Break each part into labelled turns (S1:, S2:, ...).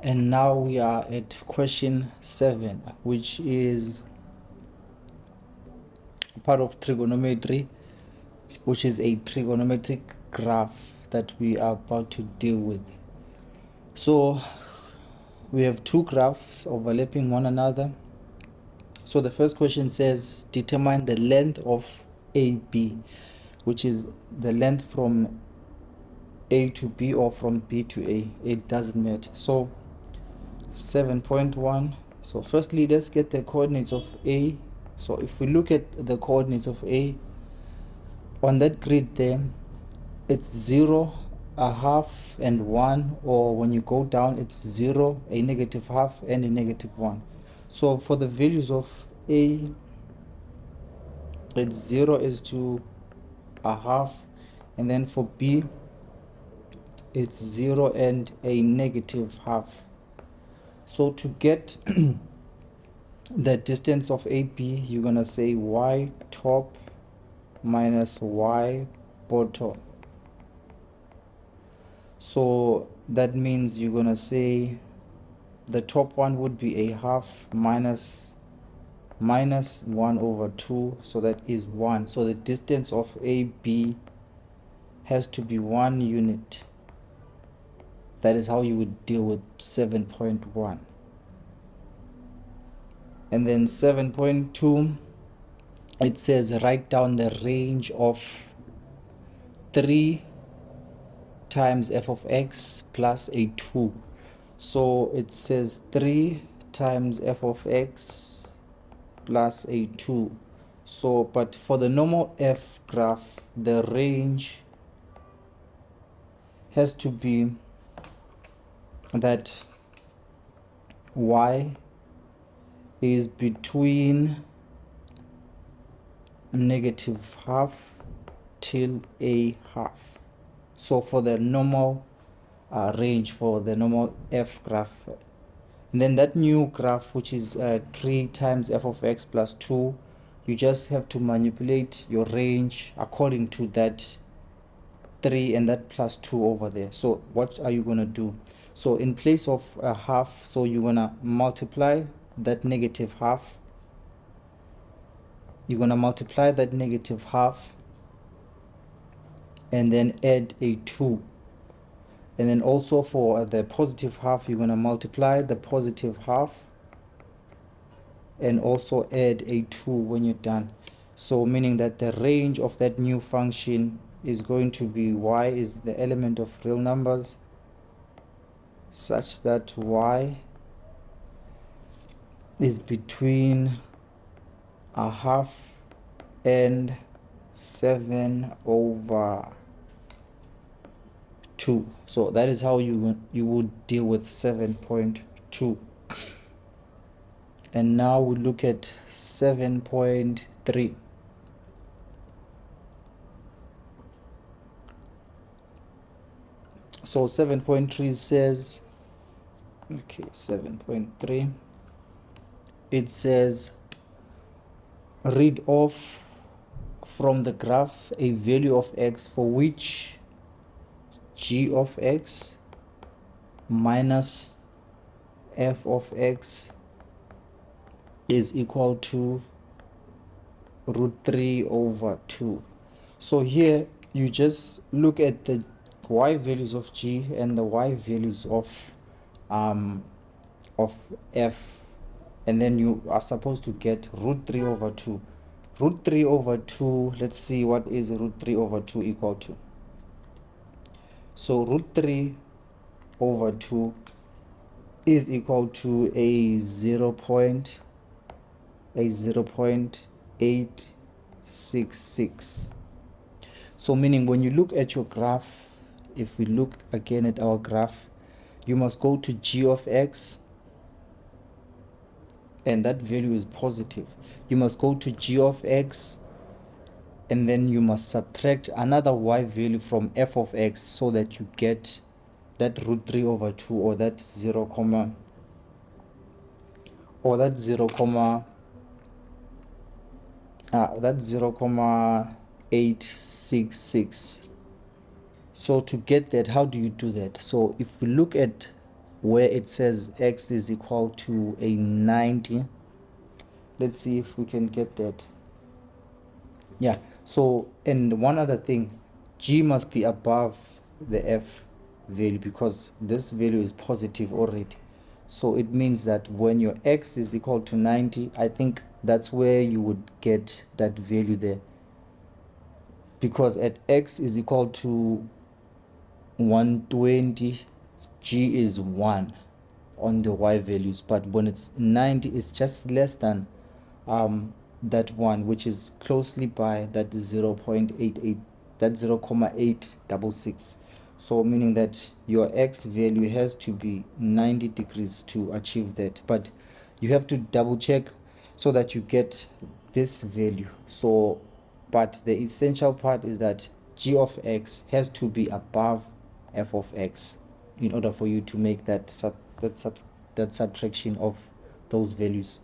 S1: And now we are at question 7, which is part of trigonometry, which is a trigonometric graph that we are about to deal with. So we have two graphs overlapping one another. So the first question says determine the length of AB, which is the length from A to B or from B to A. It doesn't matter. So 7.1. So firstly, let's get the coordinates of A. So if we look at the coordinates of A on that grid there, it's 0, a half, and 1, or when you go down it's 0, a negative half, and a negative 1. So for the values of A, it's 0 is to a half, and then for B it's 0 and a negative half. So to get the distance of AB, you're gonna say y top minus y bottom. So that means you're gonna say the top one would be a half minus 1 over 2, so that is 1. So the distance of AB has to be 1 unit. That is how you would deal with 7.1. And then 7.2, it says write down the range of 3 times f of x plus a 2. So it says 3 times f of x plus a 2. So but for the normal f graph, the range has to be that y is between negative half till a half. So for the normal range for the normal f graph, and then that new graph, which is 3 times f of x plus 2, you just have to manipulate your range according to that 3 and that plus 2 over there. So what are you going to do? So in place of a half, so you're going to multiply that negative half. You're going to multiply that negative half and then add a 2. And then also for the positive half, you're going to multiply the positive half and also add a 2 when you're done. So meaning that the range of that new function is going to be y is the element of real numbers, such that y is between a half and 7 over 2. So that is how you would deal with 7.2. And now we look at 7.3. So 7.3 says, okay, 7.3, it says read off from the graph a value of x for which g of x minus f of x is equal to root 3 over 2. So here you just look at the y values of g and the y values of f, and then you are supposed to get root 3 over 2. Root 3 over 2, let's see what is root 3 over 2 equal to. So root 3 over 2 is equal to a 0.866. So meaning when you look at your graph, if we look again at our graph, you must go to g of x, and that value is positive. You must go to g of x, and then you must subtract another y value from f of x, so that you get that root 3 over 2, or that 0.866. So to get that, how do you do that? So if we look at where it says x is equal to a 90. Let's see if we can get that. Yeah, so, and one other thing, g must be above the f value because this value is positive already. So it means that when your x is equal to 90, I think that's where you would get that value there, because at x is equal to 120, g is 1 on the y values, but when it's 90, it's just less than that one, which is closely by that 0.88, that 0.866. So meaning that your x value has to be 90 degrees to achieve that, but you have to double check so that you get this value. So, but the essential part is that g of x has to be above f of x in order for you to make that subtraction of those values.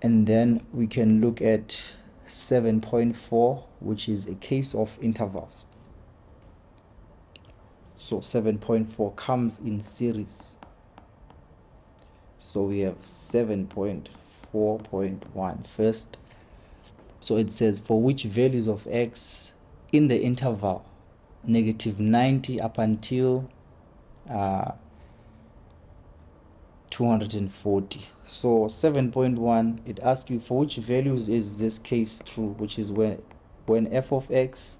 S1: And then we can look at 7.4, which is a case of intervals. So 7.4 comes in series. So we have 7.4.1 first. So it says, for which values of x in the interval -90 up until 240. So 7.1, it asks you for which values is this case true, which is when f of x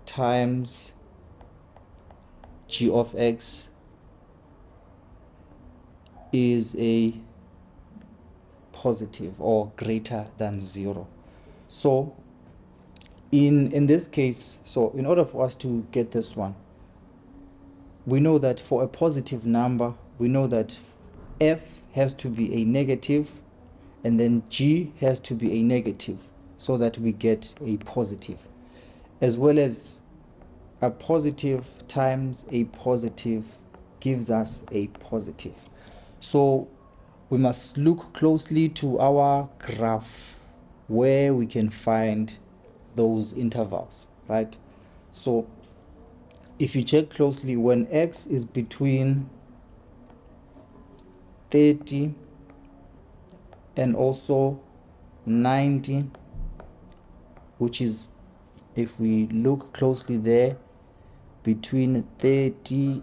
S1: times g of x is a positive or greater than 0. So in this case, so in order for us to get this one, we know that for a positive number, we know that f has to be a negative and then g has to be a negative so that we get a positive, as well as a positive times a positive gives us a positive. So we must look closely to our graph where we can find those intervals, right? So if you check closely, when x is between 30 and also 90, which is, if we look closely there, between 30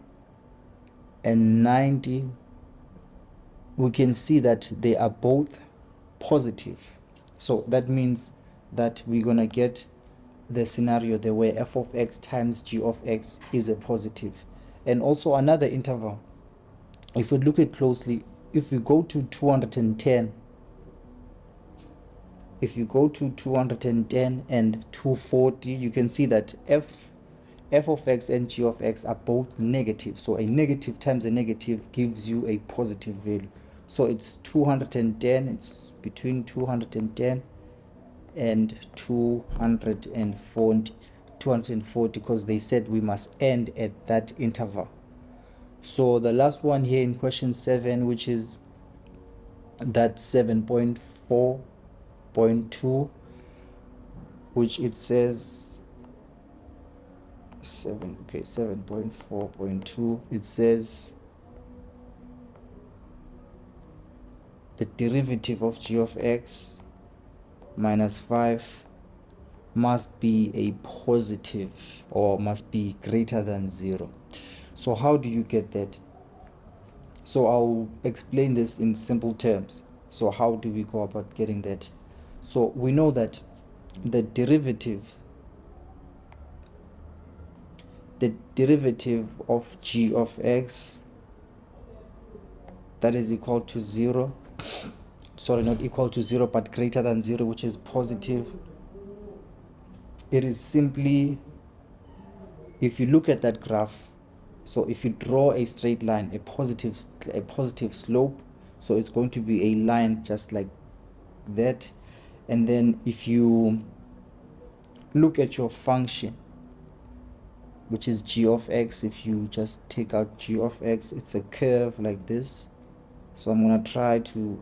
S1: and 90, we can see that they are both positive. So that means that we're gonna get the scenario there where f of x times g of x is a positive. And also another interval, if we look at closely, if we go to 210, if you go to 210 and 240, you can see that f of x and g of x are both negative. So a negative times a negative gives you a positive value. So it's 210, it's between 210 and 240, because they said we must end at that interval. So the last one here in question 7, which is that 7.4.2, which it says 7.4.2, it says the derivative of g of x minus 5 must be a positive or must be greater than 0. So how do you get that? So I'll explain this in simple terms. So how do we go about getting that? So we know that the derivative of g of x, that is equal to 0, sorry, not equal to 0 but greater than 0, which is positive. It is simply, if you look at that graph, so if you draw a straight line, a positive slope, so it's going to be a line just like that. And then if you look at your function, which is g of x, if you just take out g of x, it's a curve like this. So I'm going to try to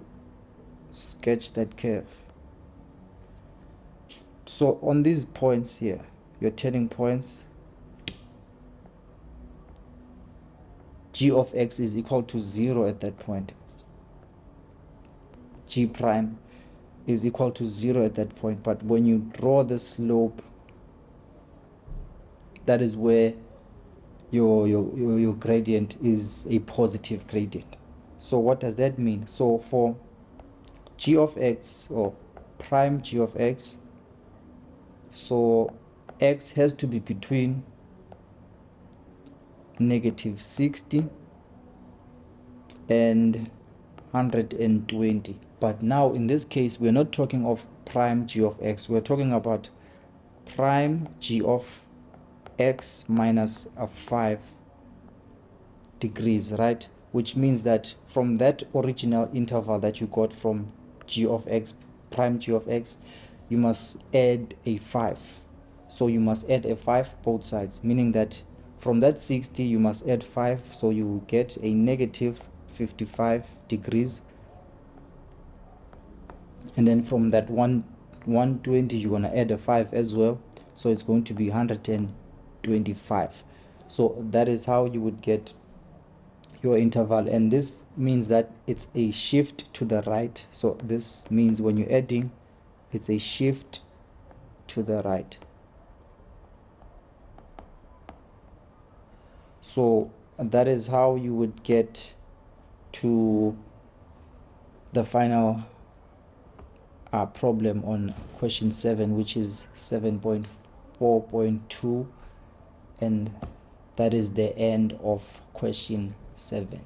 S1: sketch that curve. So on these points here, your turning points, g g of x is equal to 0 at that point. G prime is equal to 0 at that point, but when you draw the slope, that is where your gradient is a positive gradient. So what does that mean? So for g of x, or prime g of x, so x has to be between -60 and 120. But now in this case, we're not talking of prime g of x, we're talking about prime g of x minus a 5 degrees, right? Which means that from that original interval that you got from g of x, prime g of x, you must add a 5. So you must add a 5 both sides, meaning that from that 60 you must add 5, so you will get a -55 degrees. And then from that 120 you're going to add a 5 as well, so it's going to be 125. So that is how you would get your interval, and this means that it's a shift to the right. So this means when you're adding, it's a shift to the right. So that is how you would get to the final problem on question 7, which is 7.4.2, and that is the end of question 7.